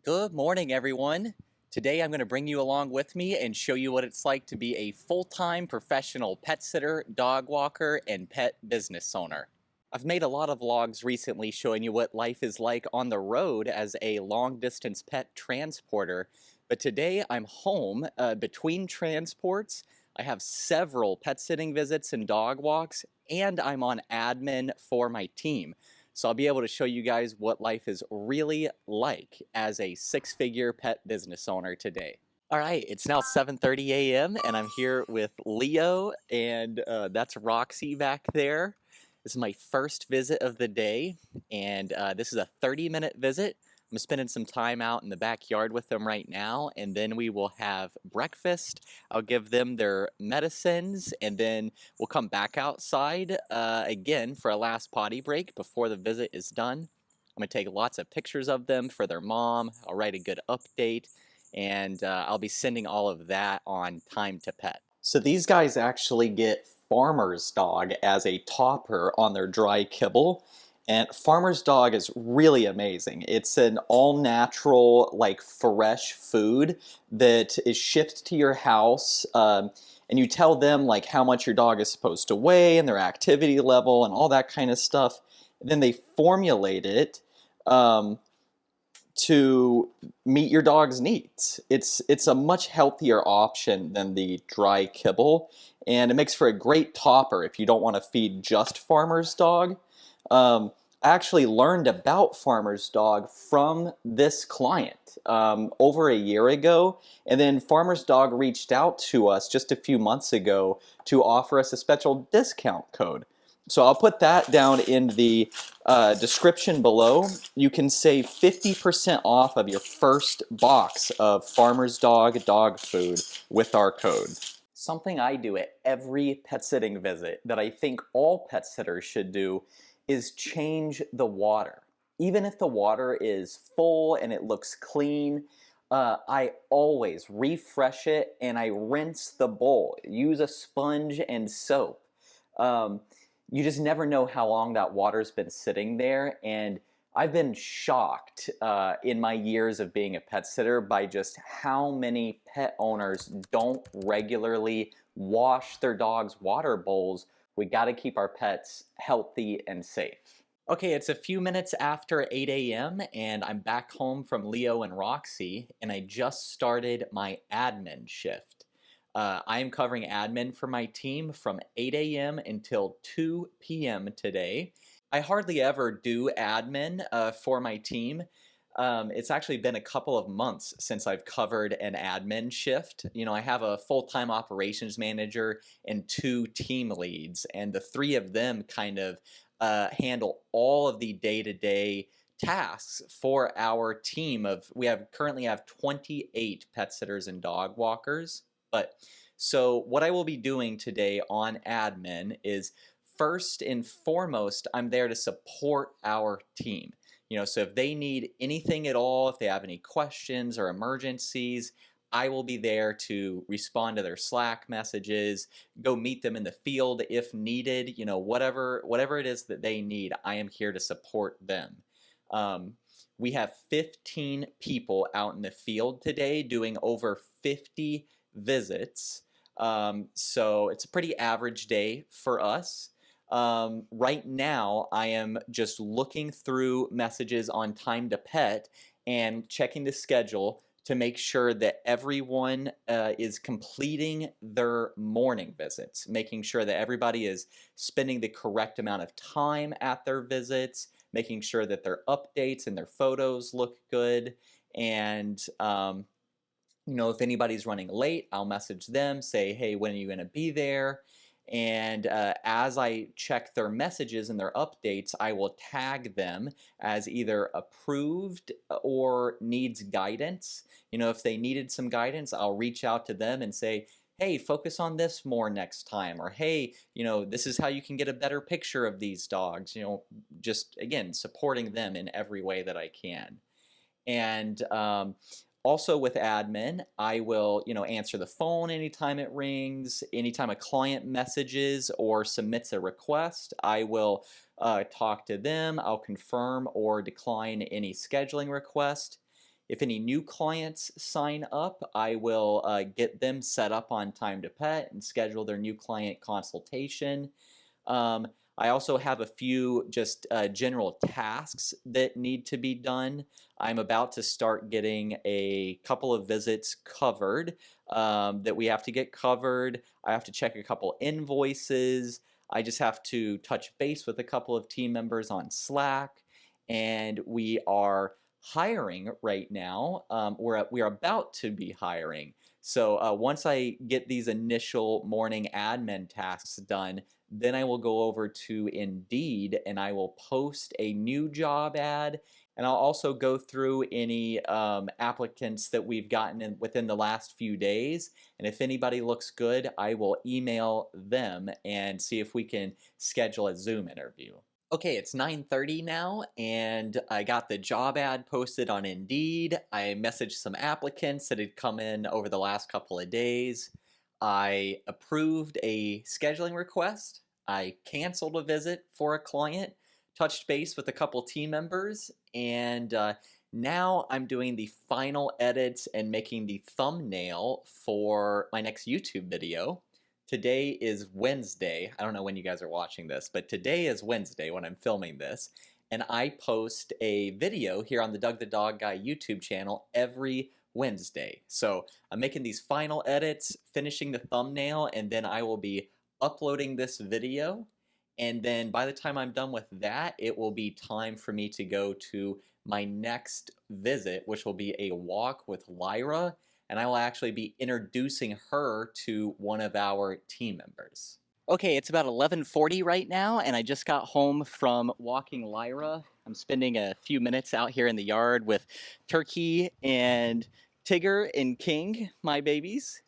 Good morning, everyone. Today I'm going to bring you along with me and show you what it's like to be a full-time professional pet sitter, dog walker, and pet business owner. I've made a lot of vlogs recently showing you what life is like on the road as a long-distance pet transporter, but today I'm home between transports. I have several pet sitting visits and dog walks, and I'm on admin for my team. So I'll be able to show you guys what life is really like as a six-figure pet business owner today. All right, it's now 7:30 a.m. and I'm here with Leo, and that's Roxy back there. This is my first visit of the day, and this is a 30-minute visit. I'm spending some time out in the backyard with them right now, and then we will have breakfast. I'll give them their medicines, and then we'll come back outside again for a last potty break before the visit is done. I'm going to take lots of pictures of them for their mom. I'll write a good update, and I'll be sending all of that on Time to Pet. So these guys actually get Farmer's Dog as a topper on their dry kibble. And Farmer's Dog is really amazing. It's an all-natural, like fresh food that is shipped to your house. And you tell them like how much your dog is supposed to weigh and their activity level and all that kind of stuff. And then they formulate it to meet your dog's needs. It's a much healthier option than the dry kibble, and it makes for a great topper if you don't want to feed just Farmer's Dog. I actually learned about Farmer's Dog from this client over a year ago, and then Farmer's Dog reached out to us just a few months ago to offer us a special discount code. So I'll put that down in the description below. You can save 50% off of your first box of Farmer's Dog dog food with our code. Something I do at every pet sitting visit that I think all pet sitters should do is change the water. Even if the water is full and it looks clean, I always refresh it and I rinse the bowl. Use a sponge and soap. You just never know how long that water's been sitting there, and I've been shocked in my years of being a pet sitter by just how many pet owners don't regularly wash their dog's water bowls. We got to keep our pets healthy and safe. Okay, it's a few minutes after 8 a.m. and I'm back home from Leo and Roxy, and I just started my admin shift. I am covering admin for my team from 8 a.m. until 2 p.m. today. I hardly ever do admin for my team. It's actually been a couple of months since I've covered an admin shift. You know, I have a full-time operations manager and two team leads, and the three of them kind of handle all of the day-to-day tasks for our team of, currently have 28 pet sitters and dog walkers. But so what I will be doing today on admin is, first and foremost, I'm there to support our team. You know, so if they need anything at all, if they have any questions or emergencies, I will be there to respond to their Slack messages, go meet them in the field if needed, you know, whatever it is that they need, I am here to support them. We have 15 people out in the field today doing over 50 visits. So it's a pretty average day for us. Right now, I am just looking through messages on Time to Pet and checking the schedule to make sure that everyone is completing their morning visits, making sure that everybody is spending the correct amount of time at their visits, making sure that their updates and their photos look good, and you know, if anybody's running late, I'll message them, say, hey, when are you going to be there? And as I check their messages and their updates, I will tag them as either approved or needs guidance. You know, if they needed some guidance, I'll reach out to them and say, hey, focus on this more next time. Or, hey, you know, this is how you can get a better picture of these dogs. You know, just, again, supporting them in every way that I can. And also with admin, I will, you know, answer the phone anytime it rings, anytime a client messages or submits a request, I will talk to them. I'll confirm or decline any scheduling request. If any new clients sign up, I will get them set up on Time to Pet and schedule their new client consultation. Um, I also have a few just general tasks that need to be done. I'm about to start getting a couple of visits covered that we have to get covered. I have to check a couple invoices. I just have to touch base with a couple of team members on Slack. And we are hiring right now. We are about to be hiring. So once I get these initial morning admin tasks done, then I will go over to Indeed and I will post a new job ad. And I'll also go through any applicants that we've gotten within the last few days. And if anybody looks good, I will email them and see if we can schedule a Zoom interview. Okay, it's 9:30 now, and I got the job ad posted on Indeed. I messaged some applicants that had come in over the last couple of days. I approved a scheduling request. I canceled a visit for a client, touched base with a couple team members, and now I'm doing the final edits and making the thumbnail for my next YouTube video. Today is Wednesday. I don't know when you guys are watching this, but today is Wednesday when I'm filming this. And I post a video here on the Doug the Dog Guy YouTube channel every Wednesday. So I'm making these final edits, finishing the thumbnail, and then I will be uploading this video. And then by the time I'm done with that, it will be time for me to go to my next visit, which will be a walk with Lyra. And I will actually be introducing her to one of our team members. Okay, it's about 11:40 right now, and I just got home from walking Lyra. I'm spending a few minutes out here in the yard with Turkey and Tigger and King, my babies.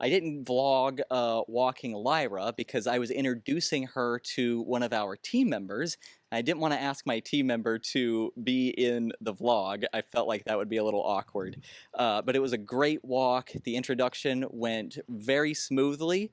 I didn't vlog walking Lyra because I was introducing her to one of our team members. I didn't want to ask my team member to be in the vlog. I felt like that would be a little awkward. But it was a great walk. The introduction went very smoothly.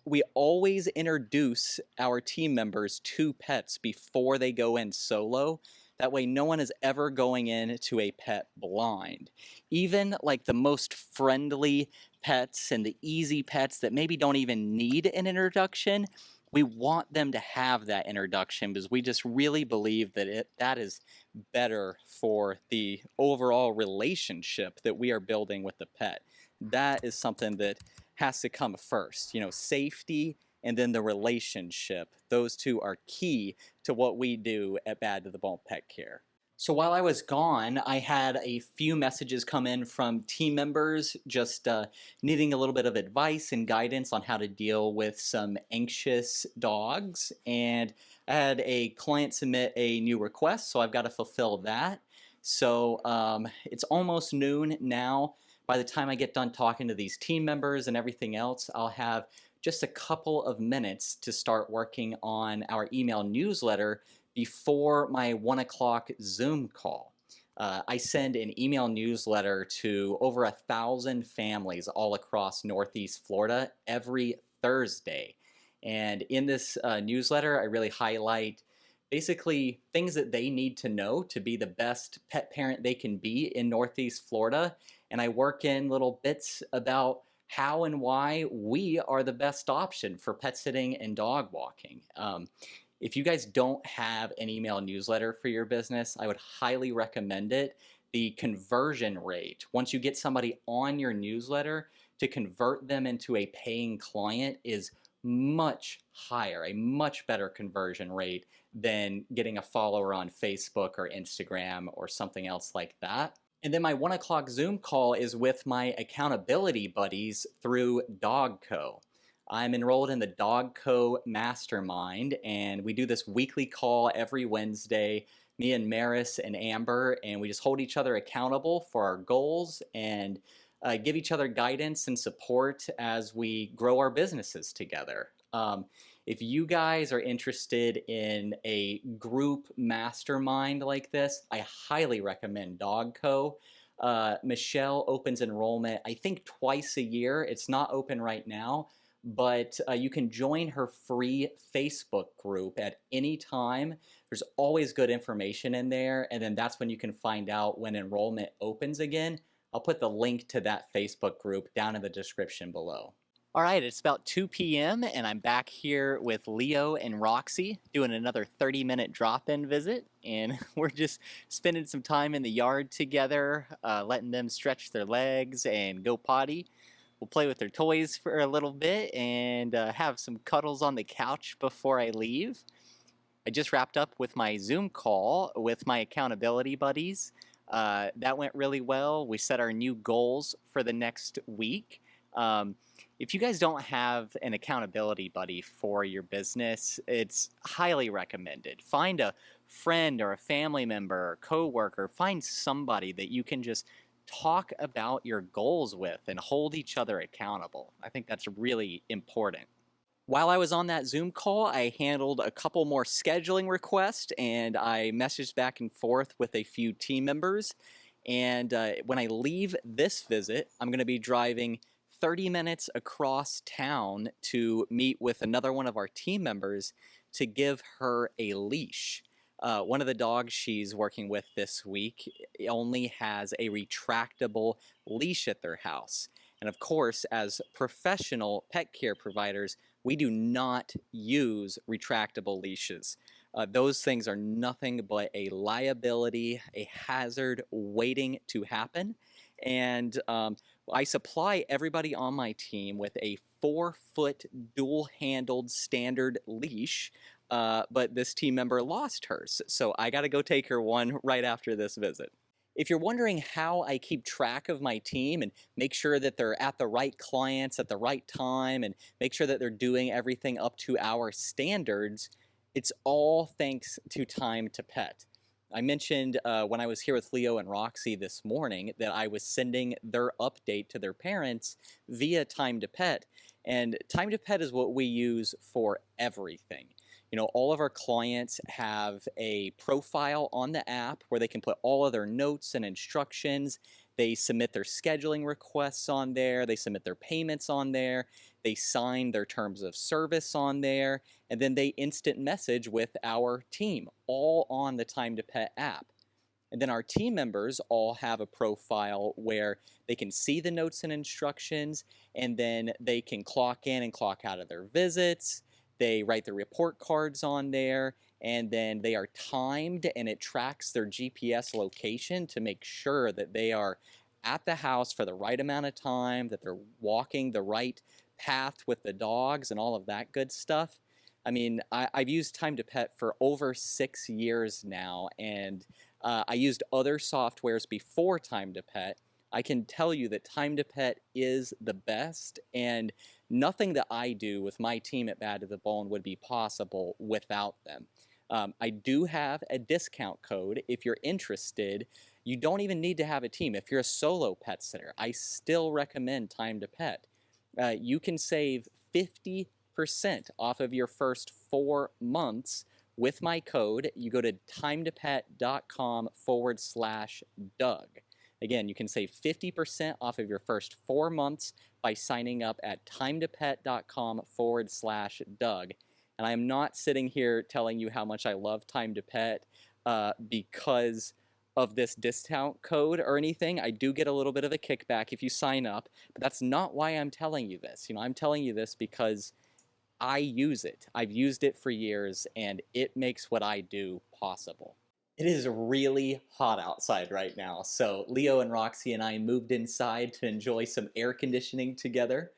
We always introduce our team members to pets before they go in solo. That way no one is ever going into a pet blind. Even like the most friendly pets and the easy pets that maybe don't even need an introduction, we want them to have that introduction because we just really believe that that is better for the overall relationship that we are building with the pet. That is something that has to come first. You know, safety and then the relationship. Those two are key to what we do at Bad to the Bone Pet Care. So while I was gone, I had a few messages come in from team members just needing a little bit of advice and guidance on how to deal with some anxious dogs. And I had a client submit a new request, so I've got to fulfill that. So it's almost noon now. By the time I get done talking to these team members and everything else, I'll have just a couple of minutes to start working on our email newsletter before my 1 o'clock Zoom call. I send an email newsletter to over 1,000 families all across Northeast Florida every Thursday. And in this newsletter, I really highlight basically things that they need to know to be the best pet parent they can be in Northeast Florida. And I work in little bits about how and why we are the best option for pet sitting and dog walking. If you guys don't have an email newsletter for your business, I would highly recommend it. The conversion rate, once you get somebody on your newsletter, to convert them into a paying client is much higher, a much better conversion rate than getting a follower on Facebook or Instagram or something else like that. And then my 1 o'clock Zoom call is with my accountability buddies through Dogco. I'm enrolled in the Dogco mastermind, and we do this weekly call every Wednesday, me and Maris and Amber, and we just hold each other accountable for our goals and give each other guidance and support as we grow our businesses together. If you guys are interested in a group mastermind like this, I highly recommend Dogco. Michelle opens enrollment, I think, twice a year. It's not open right now, but you can join her free Facebook group at any time. There's always good information in there, and then that's when you can find out when enrollment opens again. I'll put the link to that Facebook group down in the description below. All right, it's about 2 p.m. and I'm back here with Leo and Roxy doing another 30-minute drop-in visit, and we're just spending some time in the yard together, letting them stretch their legs and go potty. We'll play with their toys for a little bit and have some cuddles on the couch before I leave. I just wrapped up with my Zoom call with my accountability buddies. That went really well. We set our new goals for the next week. If you guys don't have an accountability buddy for your business, it's highly recommended. Find a friend or a family member or coworker. Find somebody that you can just talk about your goals with and hold each other accountable. I think that's really important. While I was on that Zoom call, I handled a couple more scheduling requests and I messaged back and forth with a few team members. And when I leave this visit, I'm going to be driving 30 minutes across town to meet with another one of our team members to give her a leash. One of the dogs she's working with this week only has a retractable leash at their house. And of course, as professional pet care providers, we do not use retractable leashes. Those things are nothing but a liability, a hazard waiting to happen. And I supply everybody on my team with a 4-foot dual-handled standard leash, but this team member lost hers, so I gotta go take her one right after this visit. If you're wondering how I keep track of my team and make sure that they're at the right clients at the right time and make sure that they're doing everything up to our standards, it's all thanks to Time to Pet. I mentioned when I was here with Leo and Roxy this morning that I was sending their update to their parents via Time to Pet, and Time to Pet is what we use for everything. You know, all of our clients have a profile on the app where they can put all of their notes and instructions. They submit their scheduling requests on there. They submit their payments on there. They sign their terms of service on there. And then they instant message with our team, all on the Time to Pet app. And then our team members all have a profile where they can see the notes and instructions, and then they can clock in and clock out of their visits. They write their report cards on there, and then they are timed, and it tracks their GPS location to make sure that they are at the house for the right amount of time, that they're walking the right path with the dogs and all of that good stuff. I mean, I've used Time to Pet for over 6 years now, and I used other softwares before Time to Pet. I can tell you that Time to Pet is the best, and nothing that I do with my team at Bad to the Bone would be possible without them. I do have a discount code if you're interested. You don't even need to have a team. If you're a solo pet sitter, I still recommend Time to Pet. You can save 50% off of your first 4 months with my code. You go to timetopet.com/Doug. Again, you can save 50% off of your first 4 months by signing up at timetopet.com/Doug. And I am not sitting here telling you how much I love Time to Pet because of this discount code or anything. I do get a little bit of a kickback if you sign up, but that's not why I'm telling you this. You know, I'm telling you this because I use it. I've used it for years, and it makes what I do possible. It is really hot outside right now, so Leo and Roxy and I moved inside to enjoy some air conditioning together.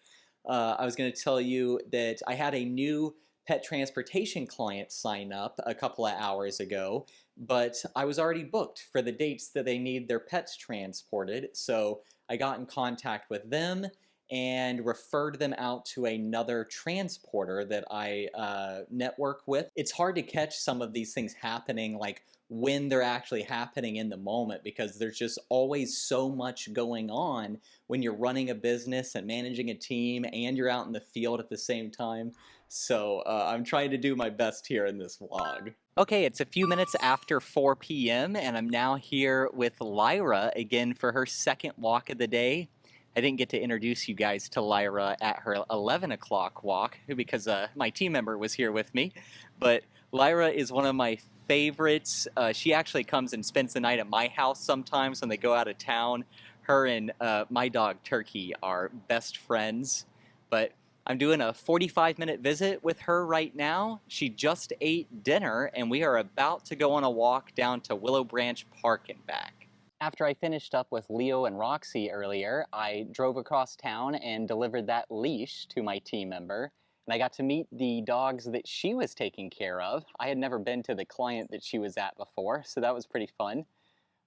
I was going to tell you that I had a new pet transportation client sign up a couple of hours ago, but I was already booked for the dates that they need their pets transported, so I got in contact with them and referred them out to another transporter that I network with. It's hard to catch some of these things happening like when they're actually happening in the moment, because there's just always so much going on when you're running a business and managing a team and you're out in the field at the same time. So I'm trying to do my best here in this vlog. Okay, it's a few minutes after 4 p.m. and I'm now here with Lyra again for her second walk of the day. I didn't get to introduce you guys to Lyra at her 11 o'clock walk because my team member was here with me, but Lyra is one of my favorites. She actually comes and spends the night at my house sometimes when they go out of town. Her and my dog Turkey are best friends, but I'm doing a 45-minute visit with her right now. She just ate dinner, and we are about to go on a walk down to Willow Branch Park and back. After I finished up with Leo and Roxy earlier, I drove across town and delivered that leash to my team member, and I got to meet the dogs that she was taking care of. I had never been to the client that she was at before, so that was pretty fun.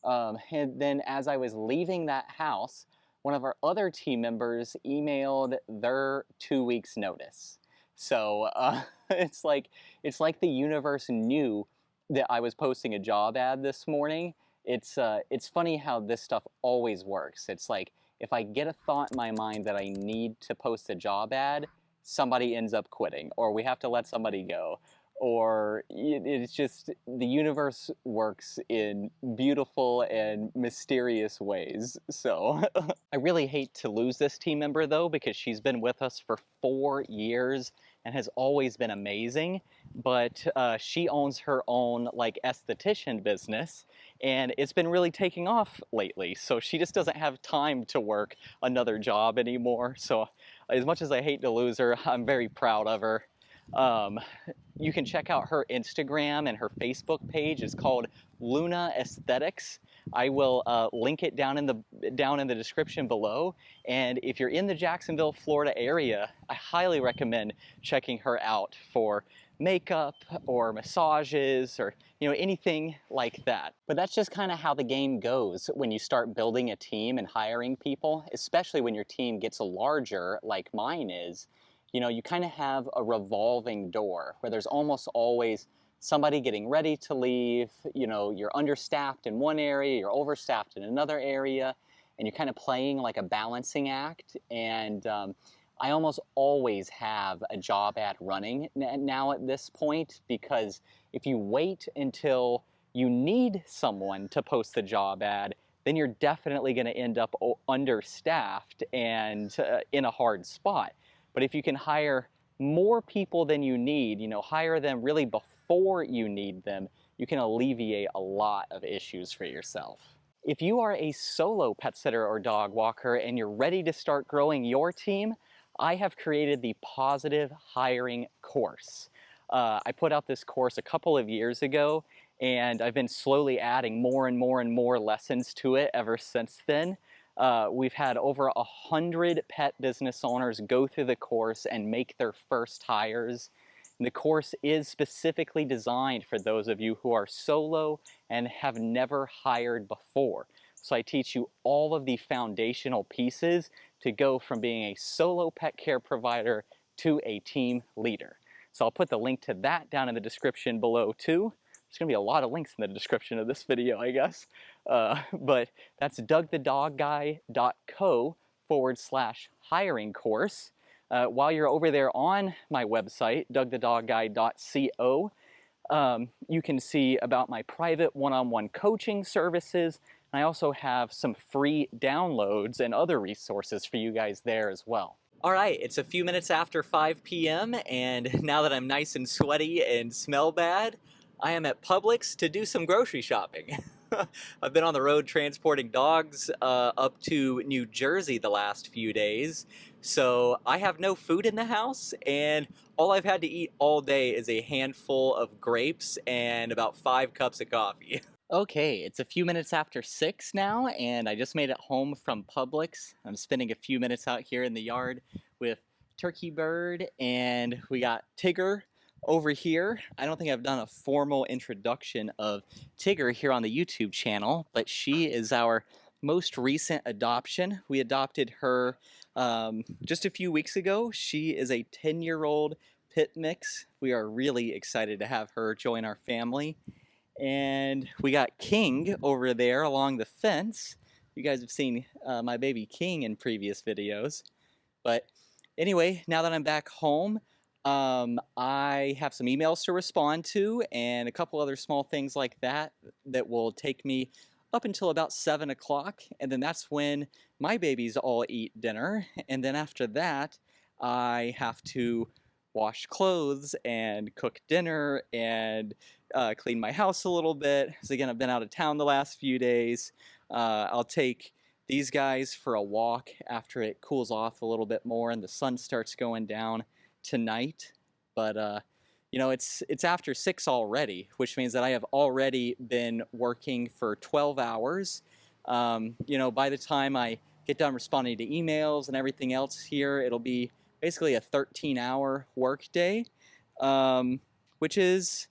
And then as I was leaving that house, one of our other team members emailed their 2 weeks notice. So it's like the universe knew that I was posting a job ad this morning. It's funny how this stuff always works. It's like if I get a thought in my mind that I need to post a job ad, somebody ends up quitting, or we have to let somebody go, or it's just the universe works in beautiful and mysterious ways. So I really hate to lose this team member though, because she's been with us for 4 years and has always been amazing, but she owns her own like esthetician business, and it's been really taking off lately, so she just doesn't have time to work another job anymore. So as much as I hate to lose her, I'm very proud of her. You can check out her Instagram and her Facebook page. It's called Luna Aesthetics. I will link it down in the description below. And if you're in the Jacksonville, Florida area, I highly recommend checking her out for makeup or massages or anything like that. But that's just kind of how the game goes when you start building a team and hiring people, especially when your team gets larger like mine is. You kind of have a revolving door where there's almost always somebody getting ready to leave. You're understaffed in one area, you're overstaffed in another area, and you're kind of playing like a balancing act. And I almost always have a job ad running now at this point, because if you wait until you need someone to post the job ad, then you're definitely going to end up understaffed and in a hard spot. But if you can hire more people than you need, hire them really before you need them, you can alleviate a lot of issues for yourself. If you are a solo pet sitter or dog walker and you're ready to start growing your team, I have created the Positive Hiring course. I put out this course a couple of years ago, and I've been slowly adding more and more and more lessons to it ever since then. We've had over 100 pet business owners go through the course and make their first hires. And the course is specifically designed for those of you who are solo and have never hired before. So I teach you all of the foundational pieces to go from being a solo pet care provider to a team leader. So I'll put the link to that down in the description below too. There's going to be a lot of links in the description of this video, I guess. But that's dougthedogguy.co/hiring course. While you're over there on my website, dougthedogguy.co, you can see about my private one-on-one coaching services. And I also have some free downloads and other resources for you guys there as well. All right, it's a few minutes after 5 p.m. and now that I'm nice and sweaty and smell bad, I am at Publix to do some grocery shopping. I've been on the road transporting dogs up to New Jersey the last few days, so I have no food in the house, and all I've had to eat all day is a handful of grapes and about 5 cups of coffee. Okay, it's a few minutes after 6 now, and I just made it home from Publix. I'm spending a few minutes out here in the yard with Turkey Bird, and we got Tigger over here. I don't think I've done a formal introduction of Tigger here on the YouTube channel, but she is our most recent adoption. We adopted her just a few weeks ago. She is a 10-year-old pit mix. We are really excited to have her join our family. And we got King over there along the fence. You guys have seen my baby King in previous videos. But anyway, now that I'm back home, I have some emails to respond to and a couple other small things like that that will take me up until about 7 o'clock. And then that's when my babies all eat dinner. And then after that, I have to wash clothes and cook dinner and clean my house a little bit. So again, I've been out of town the last few days. I'll take these guys for a walk after it cools off a little bit more and the sun starts going down tonight. But you know, it's after 6 already, which means that I have already been working for 12 hours. You know, by the time I get done responding to emails and everything else here, it'll be basically a 13-hour work day, which is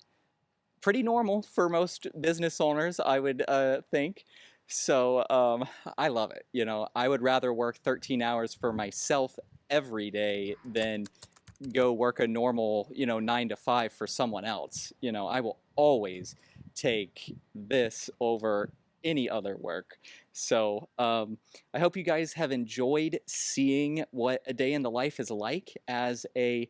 pretty normal for most business owners, I would think. So I love it. You know, I would rather work 13 hours for myself every day than go work a normal, you know, 9 to 5 for someone else. You know, I will always take this over any other work. So I hope you guys have enjoyed seeing what a day in the life is like as a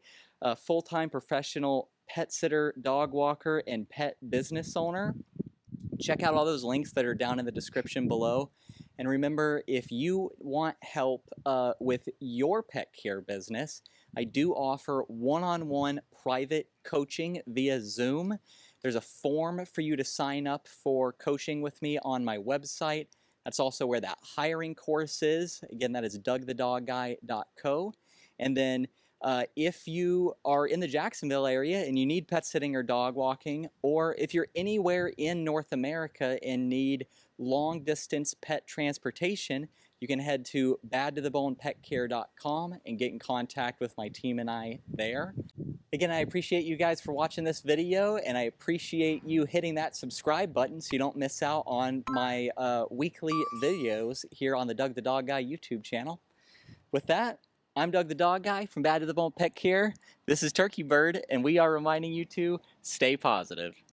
full-time professional pet sitter, dog walker, and pet business owner. Check out all those links that are down in the description below. And remember, if you want help with your pet care business, I do offer one-on-one private coaching via Zoom. There's a form for you to sign up for coaching with me on my website. That's also where that hiring course is. Again, that is dougthedogguy.co. And then if you are in the Jacksonville area and you need pet sitting or dog walking, or if you're anywhere in North America and need long distance pet transportation, you can head to badtothebonepetcare.com and get in contact with my team and I there. Again, I appreciate you guys for watching this video, and I appreciate you hitting that subscribe button so you don't miss out on my weekly videos here on the Doug the Dog Guy YouTube channel. With that, I'm Doug the Dog Guy from Bad to the Bone Pet Care. This is Turkey Bird, and we are reminding you to stay positive.